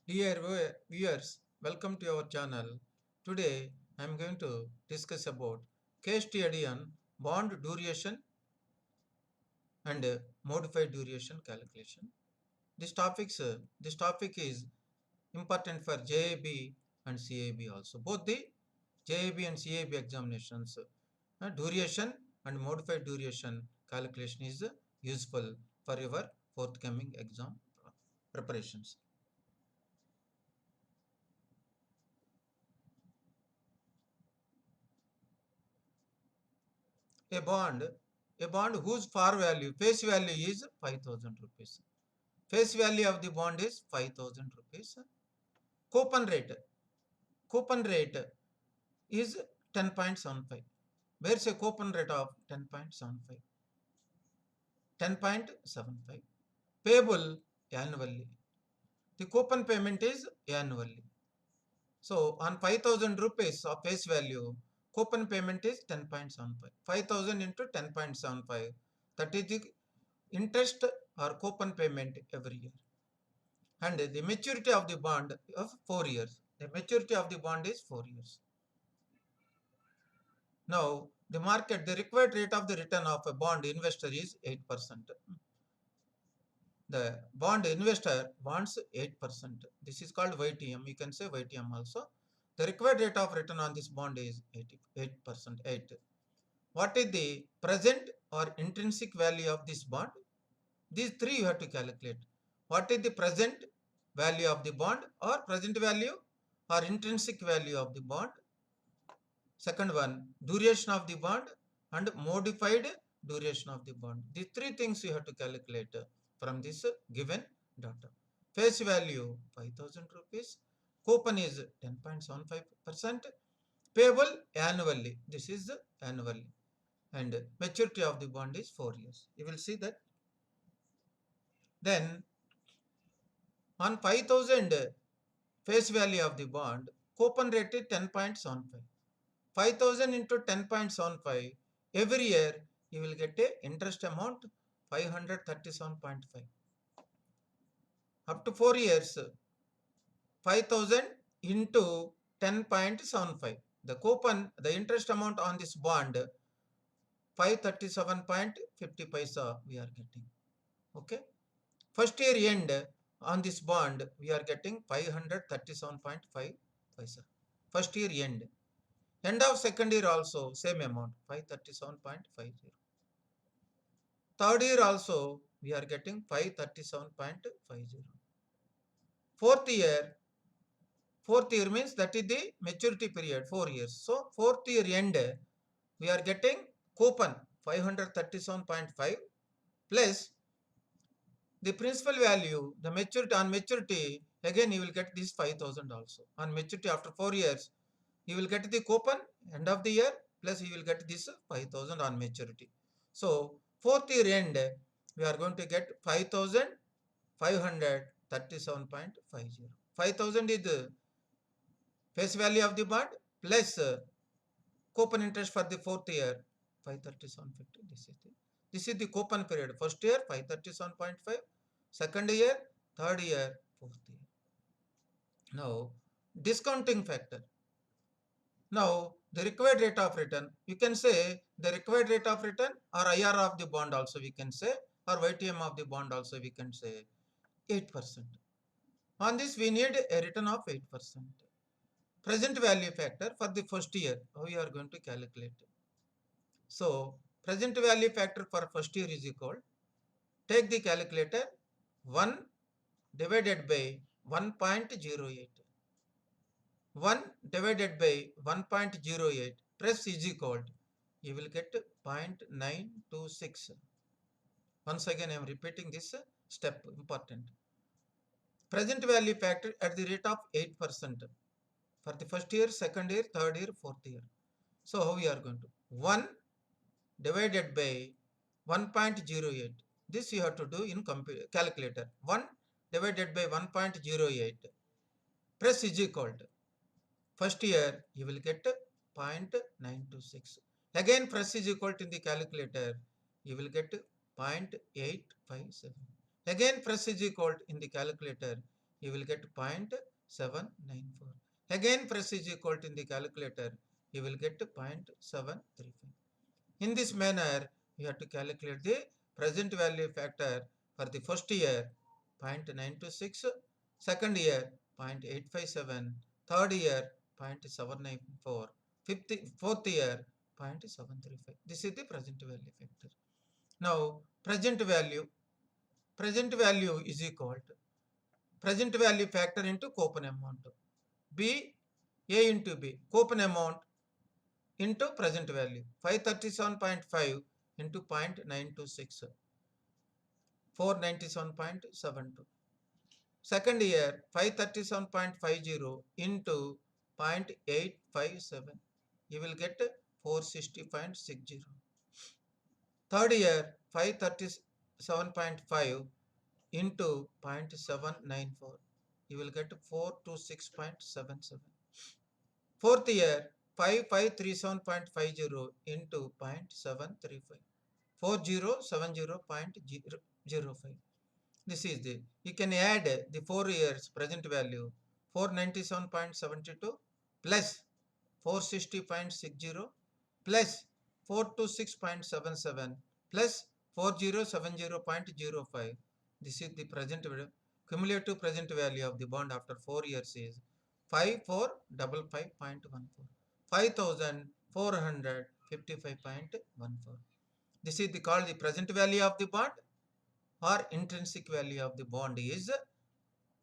Dear viewers, welcome to our channel. Today I am going to discuss about case study on bond duration and modified duration calculation. This topic is important for JAB and CAB also. Both the JAB and CAB examinations, duration and modified duration calculation is useful for your forthcoming exam preparations. a bond a bond whose face value is 5,000 rupees. Face value of the bond is 5,000 rupees. Coupon rate is 10.75. Where's a coupon rate of 10.75? 10.75 payable annually. The coupon payment is annually. So on 5,000 rupees of face value, coupon payment is 10.75. 5,000 into 10.75, that is the interest or coupon payment every year. And the maturity of the bond of 4 years. The maturity of the bond is 4 years. Now, the required rate of the return of a bond investor is 8%. The bond investor wants 8%. This is called YTM. You can say YTM also. The required rate of return on this bond is 8%. 8. What is the present or intrinsic value of this bond? These three you have to calculate. What is the present value of the bond or present value or intrinsic value of the bond? Second one, duration of the bond and modified duration of the bond. These three things you have to calculate from this given data. Face value 5,000 rupees. Coupon is 10.75%. Payable annually. This is annually. And maturity of the bond is 4 years. You will see that. Then on 5,000 face value of the bond, coupon rate is 10.75. 5,000 into 10.75, every year you will get a interest amount 537.5. Up to 4 years, 5,000 into 10.75. The interest amount on this bond 537.50 paisa we are getting. Okay. First year end on this bond we are getting 537.5 paisa. First year end. End of second year also same amount 537.50. Third year also we are getting 537.50. Fourth year means that is the maturity period 4 years. So fourth year end we are getting coupon 537.5 plus the principal value, the maturity on maturity, again you will get this 5,000 also. On maturity after 4 years, you will get the coupon end of the year plus you will get this 5,000 on maturity. So fourth year end, we are going to get 5,537.50. 5,000 is the face value of the bond plus coupon interest for the fourth year 537.50. This is the coupon period. First year 537.5, second year, third year, fourth year. Now discounting factor. Now the required rate of return, you can say the required rate of return or IR of the bond also we can say, or YTM of the bond also we can say 8%. On this we need a return of 8%. Present value factor for the first year, how we are going to calculate. So present value factor for first year is equal, take the calculator, 1 divided by 1.08. 1 divided by 1.08 press is equal, you will get 0.926. Once again I am repeating this step, important. Present value factor at the rate of 8% for the first year, second year, third year, fourth year. So how we are going to 1 divided by 1.08. This you have to do in calculator. 1 divided by 1.08 press is equal to, first year you will get 0.926. Again press is equal to in the calculator, you will get 0.857. Again press is equal to in the calculator, You will get 0.794. Again press is equal to in the calculator. You will get 0.735. In this manner, you have to calculate the present value factor for the first year 0.926, second year 0.857, third year 0.794, fourth year 0.735. This is the present value factor. Now, present value is equal to present value factor into coupon amount. B, A into B, coupon amount into present value. 537.5 into 0.926, 497.72. Second year, 537.50 into 0.857. You will get 460.60. Third year, 537.5 into 0.794. You will get 426.77. Fourth year, 5537.50 into 0.735. 4070.05. This is the, you can add the 4 years present value 497.72 plus 460.60 plus 426.77 plus 4070.05. This is the present cumulative present value of the bond after 4 years is 5455.14, 5455.14. This is called the present value of the bond, or intrinsic value of the bond is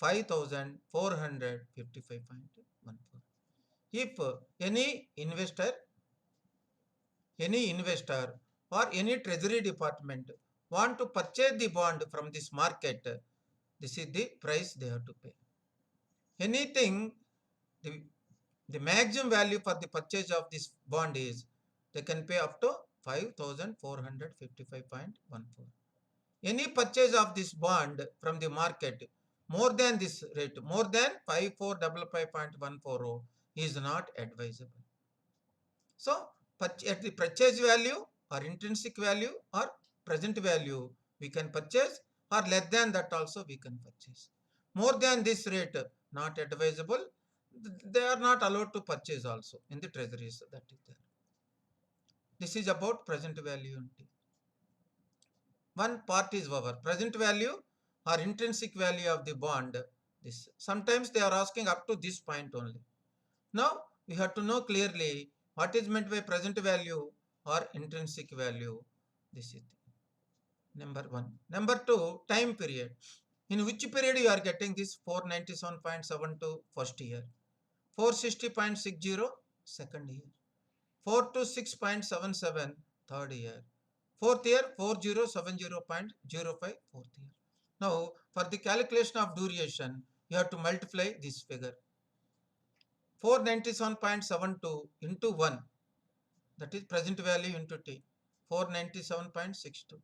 5455.14. If any investor or any treasury department want to purchase the bond from this market, this is the price they have to pay. Anything, the maximum value for the purchase of this bond is they can pay up to 5455.14. Any purchase of this bond from the market more than this rate, more than 5455.140 is not advisable. So, at the purchase value or intrinsic value or present value we can purchase, or less than that also we can purchase. More than this rate not advisable. They are not allowed to purchase also in the treasuries, that is there. This is about present value only. One part is over present value or intrinsic value of the bond. This sometimes they are asking up to this point only. Now we have to know clearly what is meant by present value or intrinsic value. This is number one. Number two, time period. In which period you are getting this 497.72 first year, 460.60 second year, 426.77 third year, fourth year 4070.05 fourth year. Now for the calculation of duration, you have to multiply this figure. 497.72 into 1, that is present value into T, 497.62.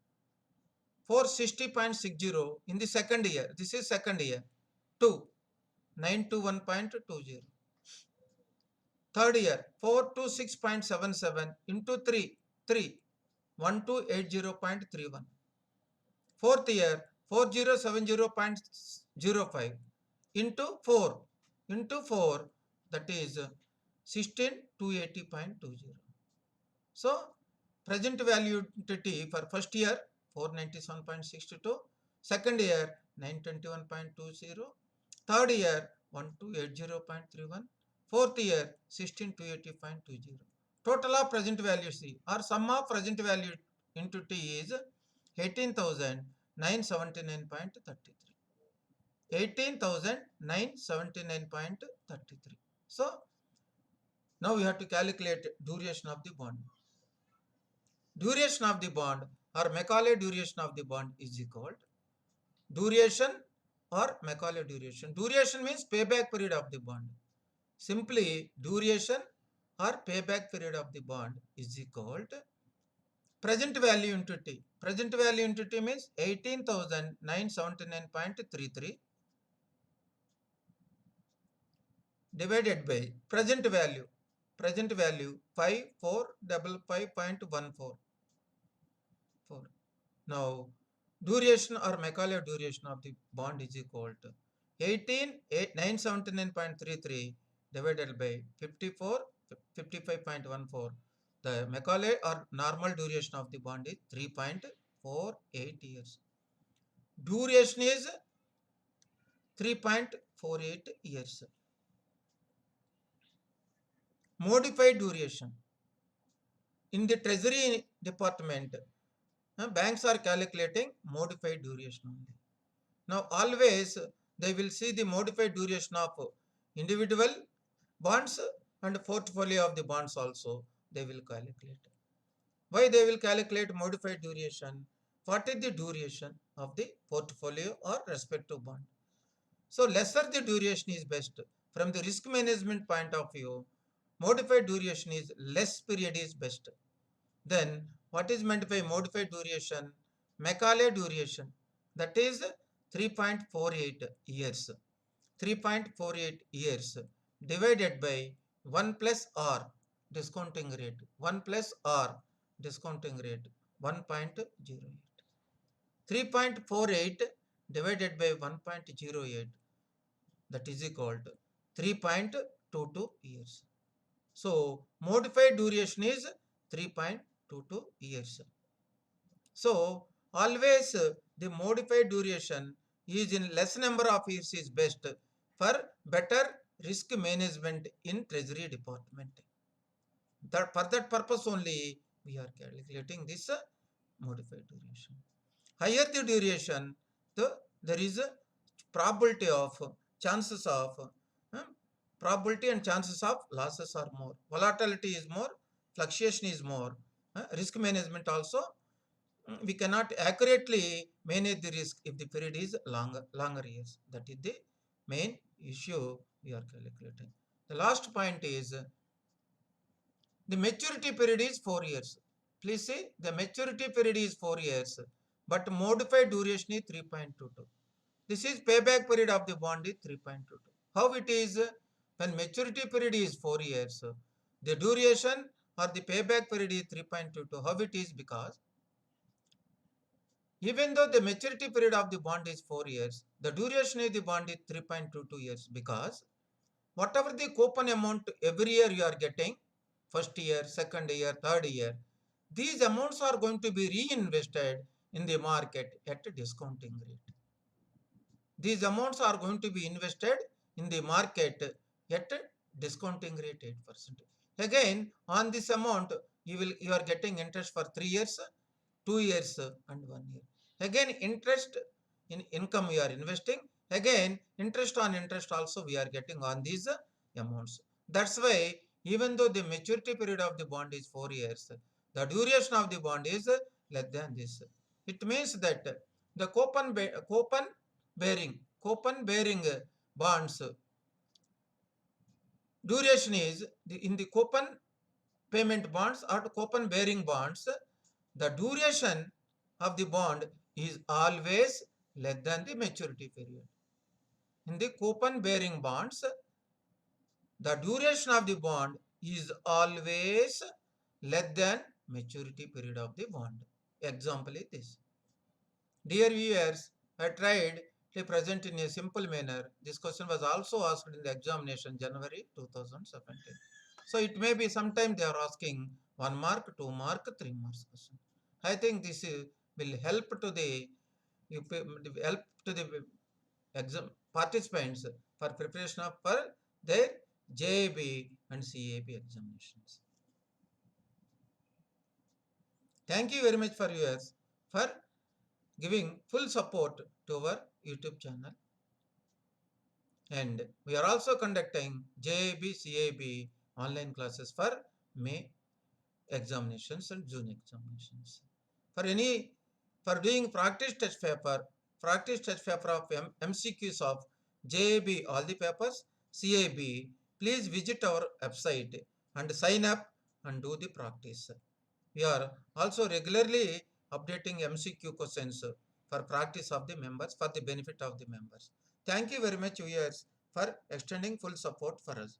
460.60 in the second year, this is second year, 2, 921.20. Third year, 426.77 into 3, 1280.31. Fourth year, 4070.05 into 4, that is 16280.20. So, present value to T for first year 497.62, second year 921.20, third year 1280.31, fourth year 16280.20. Total of present value C or sum of present value into T is 18,979.33. 18,979.33. So now we have to calculate duration of the bond. Duration of the bond or Macaulay duration of the bond is equal to duration or Macaulay duration. Duration means payback period of the bond. Simply duration or payback period of the bond is equal to present value into T. Present value into T means 18,979.33 divided by present value 5455.14. Now duration or Macaulay duration of the bond is equal to 979.33 divided by 54, 55.14. The Macaulay or normal duration of the bond is 3.48 years. Duration is 3.48 years. Modified duration. In the Treasury Department, banks are calculating modified duration only. Now, always they will see the modified duration of individual bonds and portfolio of the bonds also they will calculate. Why they will calculate modified duration? What is the duration of the portfolio or respective bond? So lesser the duration is best. From the risk management point of view, modified duration is less period is best. Then what is meant by modified duration? Macaulay duration, that is 3.48 years. 3.48 years divided by 1 plus R discounting rate. 1 plus R discounting rate 1.08. 3.48 divided by 1.08, that is equal to 3.22 years. So modified duration is 3.22 years. So always the modified duration is in less number of years is best for better risk management in Treasury Department. For that purpose only we are calculating this modified duration. Higher the duration, there is a probability of chances of probability and chances of losses are more. Volatility is more, fluctuation is more. Risk management also, we cannot accurately manage the risk if the period is longer years. That is the main issue we are calculating. The last point is the maturity period is 4 years. Please see, the maturity period is 4 years, but modified duration is 3.22. This is payback period of the bond is 3.22. How it is? When maturity period is 4 years, the duration or the payback period is 3.22. How it is? Because even though the maturity period of the bond is 4 years, the duration of the bond is 3.22 years, because whatever the coupon amount every year you are getting, first year, second year, third year, these amounts are going to be reinvested in the market at a discounting rate. These amounts are going to be invested in the market at a discounting rate 8%. Again, on this amount, you are getting interest for 3 years, 2 years and 1 year. Again, interest in income we are investing. Again, interest on interest also we are getting on these amounts. That's why even though the maturity period of the bond is 4 years, the duration of the bond is less than this. It means that the coupon bearing bonds duration is in the coupon payment bonds or coupon bearing bonds, the duration of the bond is always less than the maturity period. In the coupon bearing bonds, the duration of the bond is always less than maturity period of the bond. Example is this. Dear viewers, I tried to present in a simple manner. This question was also asked in the examination January 2017. So it may be sometime they are asking 1 mark, 2 mark, 3 marks question. I think this will help to the exam participants for preparation of for their JAB and CAB examinations. Thank you very much for viewers for giving full support to our YouTube channel. And we are also conducting JAB, CAB online classes for May examinations and June examinations. For doing practice test paper of MCQs of JAB, all the papers, CAB, please visit our website and sign up and do the practice. We are also regularly updating MCQ questions for practice of the members, for the benefit of the members. Thank you very much, viewers, for extending full support for us.